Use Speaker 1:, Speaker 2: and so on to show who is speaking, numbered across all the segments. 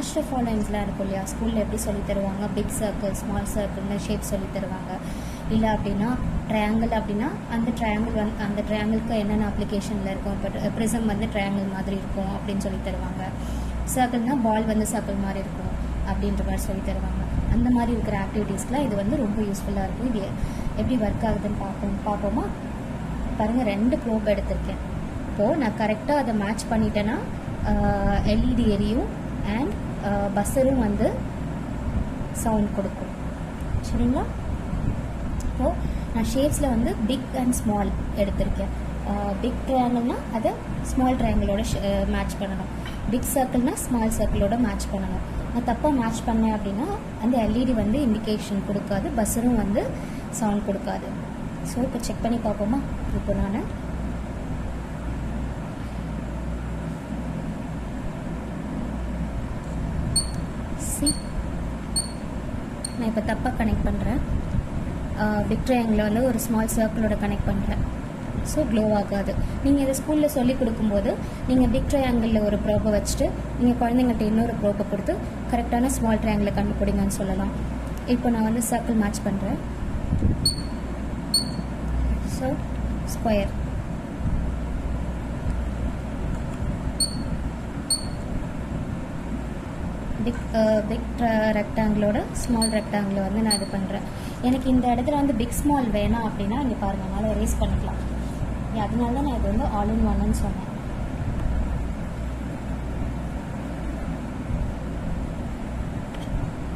Speaker 1: Match the ஃபாலோயிங்ஸ்லாம் இருக்கும் இல்லையா, ஸ்கூலில் எப்படி சொல்லி தருவாங்க, பிக் சர்க்கிள் ஸ்மால் சர்க்கிள்னு ஷேப் சொல்லி தருவாங்க. இல்லை அப்படின்னா ட்ரையாங்கிள் அப்படின்னா அந்த ட்ரையாங்கிள் அந்த ட்ரையாங்கிளுக்கு என்னென்ன அப்ளிகேஷனில் இருக்கும், இப்போ ப்ரிசம் ட்ரையாங்கிள் மாதிரி இருக்கும் அப்படின்னு சொல்லி தருவாங்க. சர்க்கிள்னால் பால் சர்க்கிள் மாதிரி இருக்கும் அப்படின்ற மாதிரி சொல்லி தருவாங்க. அந்த மாதிரி இருக்கிற ஆக்டிவிட்டீஸ்க்குலாம் இது ரொம்ப யூஸ்ஃபுல்லாக இருக்கும். இது எப்படி ஒர்க் ஆகுதுன்னு பார்ப்போமா? பாருங்கள், 2 ப்ரோப் எடுத்திருக்கேன். இப்போது நான் கரெக்டாக அதை மேட்ச் பண்ணிட்டேன்னா எல்இடி எரியும் அண்ட் பஸ்ஸரும் சவுண்ட் கொடுக்கும். சரிங்களா? இப்போது நான் ஷேப்ஸில் பிக் அண்ட் ஸ்மால் எடுத்திருக்கேன். பிக் ட்ரையாங்கிள்னால் அதை ஸ்மால் ட்ரையாங்கிளோட மேட்ச் பண்ணணும். பிக் சர்க்கிள்னால் ஸ்மால் சர்க்கிளோட மேட்ச் பண்ணணும். நான் தப்பாக மேட்ச் பண்ணேன் அப்படின்னா அந்த எல்இடி இண்டிகேஷன் கொடுக்காது, பஸ்ஸரும் சவுண்ட் கொடுக்காது. ஸோ இப்போ செக் பண்ணி பார்ப்போமா? இப்போ நான் இப்போ தப்பாக கனெக்ட் பண்ணுறேன். பிக் ட்ரையாங்கிளில் ஒரு ஸ்மால் சர்க்கிளோட கனெக்ட் பண்ணுறேன். ஸோ க்ளோ ஆகாது. நீங்கள் இதை ஸ்கூலில் சொல்லிக் கொடுக்கும்போது நீங்கள் பிக் ட்ரையாங்கிளில் ஒரு ப்ரோப்பை வச்சுட்டு நீங்கள் குழந்தைங்கள்ட்ட இன்னொரு ப்ரோப்பை கொடுத்து கரெக்டான ஸ்மால் ட்ரையாங்கிளை கண்டுபிடிங்கன்னு சொல்லலாம். இப்போ நான் சர்க்கிள் மேட்ச் பண்ணுறேன். So square. பிக் ரெக்டாங்கிளோட ஸ்மால் ரெக்டாங்கிளை நான் இது பண்ணுறேன். எனக்கு இந்த இடத்துல பிக் ஸ்மால் வேணாம் அப்படின்னா இங்கே பாருங்கள், என்னால் எரேஸ் பண்ணிக்கலாம். அதனால தான் நான் இது ஆல் இன் ஒன்னு சொன்னேன்.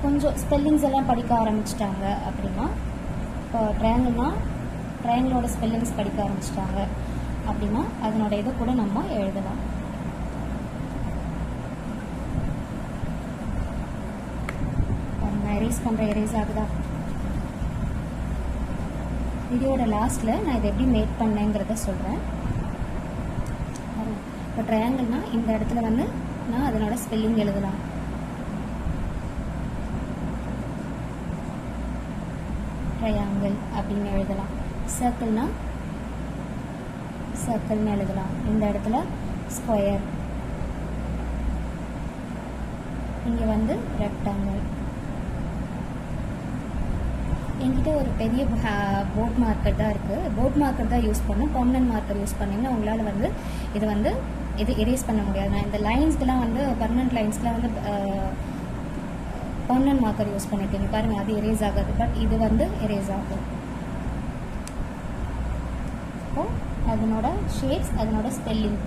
Speaker 1: கொஞ்சம் ஸ்பெல்லிங்ஸ் எல்லாம் படிக்க ஆரம்பிச்சிட்டாங்க அப்படின்னா, இப்போ ட்ரையாங்கிளோட ஸ்பெல்லிங்ஸ் படிக்க ஆரம்பிச்சிட்டாங்க அப்படின்னா அதனோட இதை கூட நம்ம எழுதலாம். நான் எரேஸ் பண்ணுற எரேஸ் ஆகுதா? வீடியோட லாஸ்ட்டில் நான் இதை எப்படி மேக் பண்ணேங்கிறத சொல்கிறேன். இப்போ ட்ரையாங்கிள்னால் இந்த இடத்துல நான் அதனோட ஸ்பெல்லிங் எழுதலாம். ட்ரையாங்கிள் அப்படின்னு எழுதலாம். சர்க்கிள்னால் சர்க்கிள்னு எழுதலாம். இந்த இடத்துல ஸ்கொயர், இங்கே ரெக்டாங்கிள். என்கிட்ட ஒரு பெரிய போர்ட் மார்க்கர் தான் இருக்குது. போர்ட் மார்க்கர் தான் யூஸ் பண்ணேன். பெர்மனன்ட் மார்க்கர் யூஸ் பண்ணிங்கன்னா உங்களால் இது எரேஸ் பண்ண முடியாது. நான் இந்த லைன்ஸ்க்கெலாம் பெர்மனன்ட் லைன்ஸ்க்கெலாம் பெர்மனன்ட் மார்க்கர் யூஸ் பண்ணிட்டேங்க. பாருங்கள், அது எரேஸ் ஆகாது. பட் இது எரேஸ் ஆகும். இப்போது அதனோட ஷேப்ஸ், அதனோட ஸ்பெல்லிங்,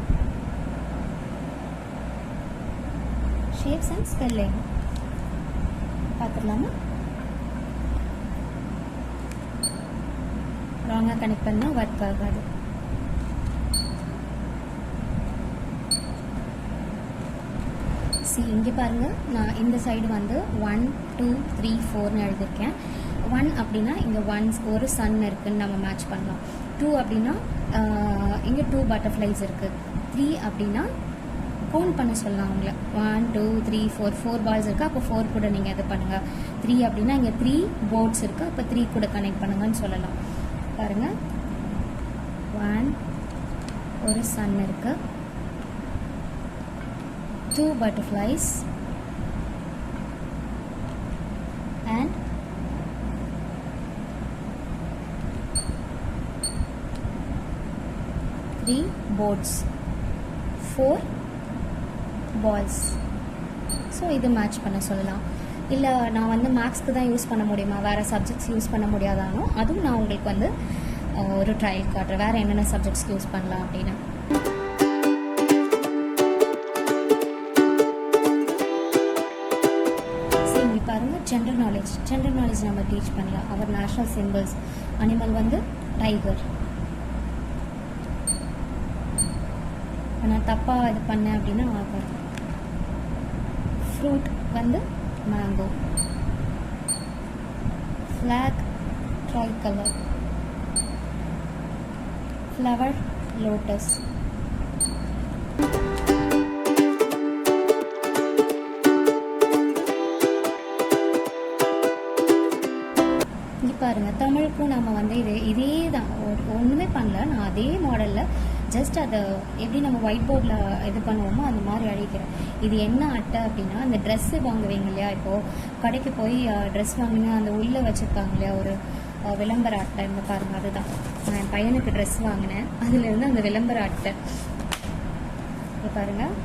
Speaker 1: ஷேப்ஸ் அண்ட் ஸ்பெல்லிங் பார்த்துடலாமா? ராங்காக கனெக்ட் பண்ணால் ஒர்க் ஆகாது. இங்கே பாருங்கள், நான் இந்த சைடு 1 2 3 4ன்னு எழுதியிருக்கேன். 1 அப்படின்னா இங்கே ஒரு சன் இருக்குதுன்னு நம்ம மேட்ச் பண்ணலாம். 2 அப்படின்னா இங்கே 2 பட்டர்ஃப்ளைஸ் இருக்குது. 3 அப்படின்னா கவுண்ட் பண்ண சொல்லலாம் உங்களை. 1 2 3 4 பால்ஸ் இருக்குது, அப்போ 4 கூட நீங்கள் இது பண்ணுங்கள். 3 அப்படின்னா இங்கே 3 போர்ட்ஸ் இருக்குது, அப்போ 3 கூட கனெக்ட் பண்ணுங்கன்னு சொல்லலாம். பாருங்கள், 1 ஒரு சன் இருக்கு, 2 butterflies and 3 boards, 4 balls. So இது மேட்ச் பண்ண சொல்லலாம். இல்லை நான் மேக்ஸ்க்கு தான் யூஸ் பண்ண முடியுமா, வேறு சப்ஜெக்ட்ஸ் யூஸ் பண்ண முடியாதானோ அதுவும் நான் உங்களுக்கு ஒரு ட்ரையல் காட்டுறேன், வேறு என்னென்ன சப்ஜெக்ட்ஸ்க்கு யூஸ் பண்ணலாம் அப்படின்னு. இங்கே பாருங்கள், ஜென்ரல் நாலேஜ் நம்ம டீச் பண்ணலாம். Our national symbols, animal tiger. நான் தப்பாக இது பண்ணேன் அப்படின்னா ஆகாது. Fruit mango, flag tricolour, flower lotus. இங்கே பாருங்கள், தமிழுக்கும் நம்ம இதே தான், ஒன்றுமே பண்ணல. நான் அதே மாடலில் ஜஸ்ட் அதை எப்படி நம்ம ஒயிட் போர்டில் இது பண்ணுவோமோ அந்த மாதிரி அழிக்கிறேன். இது என்ன அட்டை அப்படின்னா, அந்த ட்ரெஸ்ஸு வாங்குவீங்க இல்லையா, இப்போது கடைக்கு போய் ட்ரெஸ் வாங்கினா அந்த உள்ளே வச்சுருப்பாங்க இல்லையா ஒரு விளம்பர அட்டை, இந்த பாருங்கள் அதுதான். நான் என் பையனுக்கு ட்ரெஸ் வாங்கினேன், அதுலேருந்து அந்த விளம்பர அட்டை இப்போ பாருங்கள்.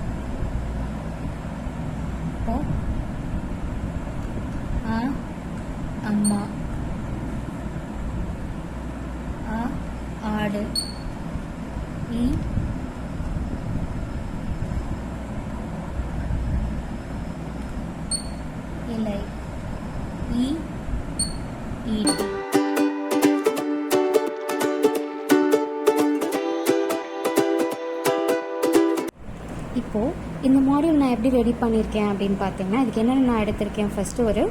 Speaker 1: இப்போ அம்மா, ஆடு, இலை, ஈட்டி. இப்போது இந்த மாடியூல் நான் எப்படி ரெடி பண்ணியிருக்கேன் அப்படின்னு பார்த்தீங்கன்னா, இதுக்கு என்னென்ன நான் எடுத்திருக்கேன். ஃபஸ்ட்டு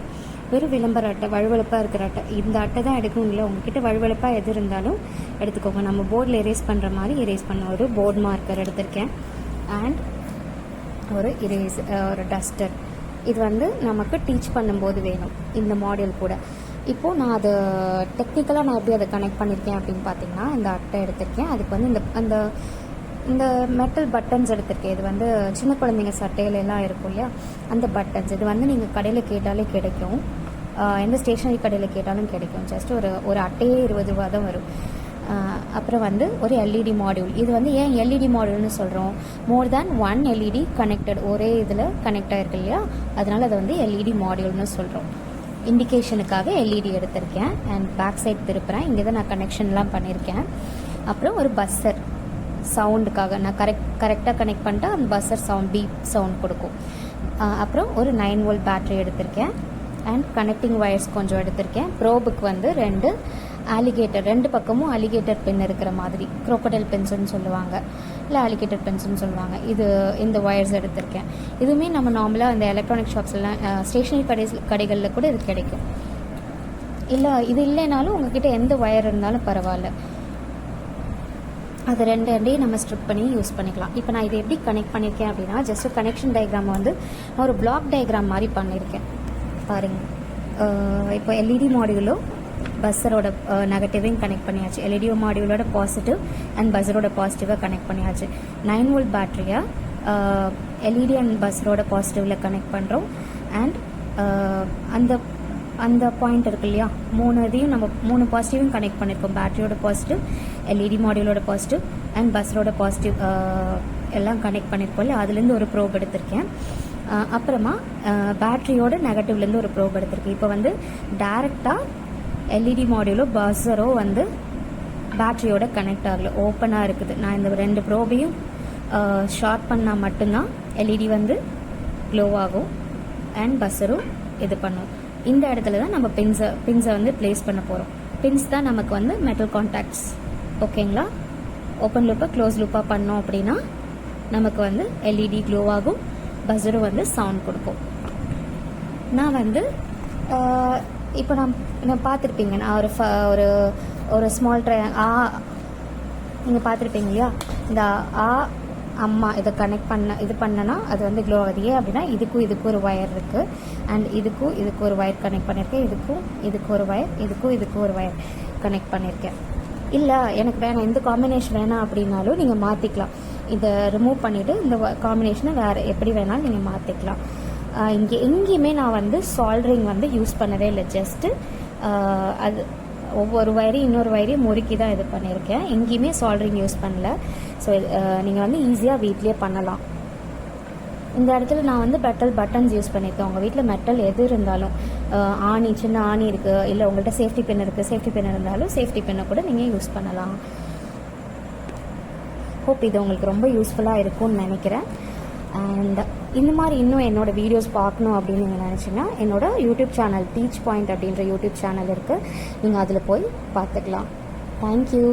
Speaker 1: ஒரு விளம்பர அட்டை, வழுவழுப்பாக இருக்கிற அட்டை. இந்த அட்டை தான் எடுக்கணும் இல்லை, உங்ககிட்ட வழுவழுப்பாக எது இருந்தாலும் எடுத்துக்கோங்க. நம்ம போர்டில் எரேஸ் பண்ணுற மாதிரி எரேஸ் பண்ண ஒரு போர்ட் மார்க்கர் எடுத்திருக்கேன். அண்ட் ஒரு ஒரு டஸ்டர். இது நமக்கு டீச் பண்ணும்போது வேணும் இந்த மாடியூல் கூட. இப்போது நான் அதை டெக்னிக்கலாக நான் எப்படி அதை கனெக்ட் பண்ணியிருக்கேன் அப்படின்னு பார்த்தீங்கன்னா, இந்த அட்டை எடுத்திருக்கேன். அதுக்கு இந்த மெட்டல் பட்டன்ஸ் எடுத்திருக்கேன். இது சின்ன குழந்தைங்க சட்டையிலலாம் இருக்கும் இல்லையா, அந்த பட்டன்ஸ். இது நீங்கள் கடையில் கேட்டாலே கிடைக்கும், எந்த ஸ்டேஷனரி கடையில் கேட்டாலும் கிடைக்கும். ஜஸ்ட் ஒரு அட்டையே 20 ரூபா தான் வரும். அப்புறம் ஒரு எல்இடி மாடியூல். இது ஏன் எல்இடி மாடியூல்னு சொல்கிறோம், மோர் தேன் 1 எல்இடி கனெக்டட், ஒரே இதில் கனெக்ட் ஆகிருக்கு இல்லையா, அதனால் அதை எல்இடி மாடியூல்னு சொல்கிறோம். இண்டிகேஷனுக்காக எல்இடி எடுத்திருக்கேன். அண்ட் பேக் சைட் திருப்புறேன், இங்கே தான் நான் கனெக்ஷன்லாம் பண்ணியிருக்கேன். அப்புறம் ஒரு பஸ்ஸர் சவுண்டுக்காக நான் கரெக்டாக கனெக்ட் பண்ணிட்டா அந்த பஸ்ஸர் சவுண்ட் பீப் சவுண்ட் கொடுக்கும். அப்புறம் ஒரு 9 வோல்ட் பேட்டரி எடுத்திருக்கேன். அண்ட் கனெக்டிங் ஒயர்ஸ் கொஞ்சம் எடுத்திருக்கேன். ப்ரோபுக்கு 2 ஆலிகேட்டர், 2 பக்கமும் அலிகேட்டர் பென் இருக்கிற மாதிரி, க்ரோக்கடைல் பென்ஸ்ன்னு சொல்லுவாங்க, இல்லை அலிகேட்டர் பென்ஸ்ன்னு சொல்லுவாங்க. இந்த ஒயர்ஸ் எடுத்திருக்கேன். இதுவுமே நம்ம நார்மலாக இந்த எலக்ட்ரானிக் ஷாப்ஸ்லாம் ஸ்டேஷனரி கடைகளில் கூட இது கிடைக்கும். இல்லை இது இல்லைனாலும் உங்ககிட்ட எந்த ஒயர் இருந்தாலும் பரவாயில்ல, அது 2 நம்ம ஸ்ட்ரிப் பண்ணி யூஸ் பண்ணிக்கலாம். இப்போ நான் இதை எப்படி கனெக்ட் பண்ணியிருக்கேன் அப்படின்னா, ஜஸ்ட் கனெக்ஷன் டயக்ராம் நான் ஒரு பிளாக் டயக்ராம் மாதிரி பண்ணியிருக்கேன் பாருங்கள். இப்போ எல்இடி மாடியூலோ பஸ்ஸரோட நெகட்டிவையும் கனெக்ட் பண்ணியாச்சு, எல்இடி மாடியூலோட பாசிட்டிவ் அண்ட் பஸ்ஸரோட பாசிட்டிவாக கனெக்ட் பண்ணியாச்சு. 9 வோல்ட் பேட்டரியாக எல்இடி அண்ட் பஸ்ஸரோட பாசிட்டிவில் கனெக்ட் பண்ணுறோம். அண்ட் அந்த பாயிண்ட் இருக்கு இல்லையா, 3 பாசிட்டிவும் கனெக்ட் பண்ணியிருக்கோம். பேட்டரியோட பாசிட்டிவ், எல்இடி மாடியூலோட பாசிட்டிவ் அண்ட் பஸ்ஸரோட பாசிட்டிவ் எல்லாம் கனெக்ட் பண்ணியிருக்கோம் இல்லை, அதுலேருந்து ஒரு ப்ரோப் எடுத்திருக்கேன். அப்புறமா பேட்டரியோட நெகட்டிவ்லேருந்து ஒரு ப்ரோப் எடுத்திருக்கேன். இப்போ டைரெக்டாக எல்இடி மாடியூலோ பஸ்ஸரோ பேட்டரியோட கனெக்ட் ஆகல, ஓப்பனாக இருக்குது. நான் இந்த 2 ப்ரோபையும் ஷார்ட் பண்ணால் மட்டும்தான் எல்இடி க்ளோ ஆகும் அண்ட் பஸ்ஸரும் இது பண்ணும். இந்த இடத்துல தான் நம்ம பின்ஸை பிளேஸ் பண்ண போகிறோம். பின்ஸ் தான் நமக்கு மெட்டல் கான்டாக்ட்ஸ். ஓகேங்களா, ஓப்பன் லூப்பாக க்ளோஸ் லூப்பாக பண்ணோம் அப்படின்னா நமக்கு எல்இடி க்ளோ ஆகும், பஸ்ஸரும் சவுண்ட் கொடுக்கும். நான் இப்போ நான் பார்த்துருப்பீங்க, நான் ஒரு ஸ்மால் நீங்கள் பார்த்துருப்பீங்க இல்லையா, இந்த அம்மா இதை கனெக்ட் பண்ணனா அது க்ளோ ஆகுது. ஏன் அப்படின்னா இதுக்கும் ஒரு ஒயர் இருக்குது. அண்ட் இதுக்கும் ஒரு ஒயர் கனெக்ட் பண்ணியிருக்கேன். இதுக்கு ஒரு ஒயர், இதுக்கும் ஒரு ஒயர் கனெக்ட் பண்ணியிருக்கேன். இல்லை எனக்கு வேணாம், இந்த காம்பினேஷன் வேணாம் அப்படின்னாலும் நீங்கள் மாற்றிக்கலாம். இதை ரிமூவ் பண்ணிவிட்டு இந்த காம்பினேஷனை வேறு எப்படி வேணாலும் நீங்கள் மாற்றிக்கலாம். எங்கேயுமே நான் சால்ட்ரிங் யூஸ் பண்ணவே இல்லை. ஜஸ்ட்டு அது ஒவ்வொரு வயரையும் இன்னொரு வயரையும் முறுக்கி தான் இது பண்ணியிருக்கேன். எங்கேயுமே சால்ட்ரிங் யூஸ் பண்ணல. ஸோ நீங்கள் ஈஸியாக வீட்லேயே பண்ணலாம். இந்த இடத்துல நான் மெட்டல் பட்டன்ஸ் யூஸ் பண்ணியிருக்கேன். உங்கள் வீட்டில் மெட்டல் எது இருந்தாலும், சின்ன ஆணி இருக்குது, இல்லை உங்கள்கிட்ட சேஃப்டி பின் இருக்குது, சேஃப்டி பின் இருந்தாலும் சேஃப்டி பின்னை கூட நீங்கள் யூஸ் பண்ணலாம். ஹோப் இது உங்களுக்கு ரொம்ப யூஸ்ஃபுல்லாக இருக்கும்னு நினைக்கிறேன். அண்ட் இந்த மாதிரி இன்னும் என்னோடய வீடியோஸ் பார்க்கணும் அப்படின்னு நீங்கள் நினச்சிங்கன்னா என்னோட யூடியூப் சேனல் டீச் பாயிண்ட் அப்படின்ற யூடியூப் சேனல் இருக்குது, நீங்கள் அதில் போய் பார்த்துக்கலாம். தேங்க்யூ.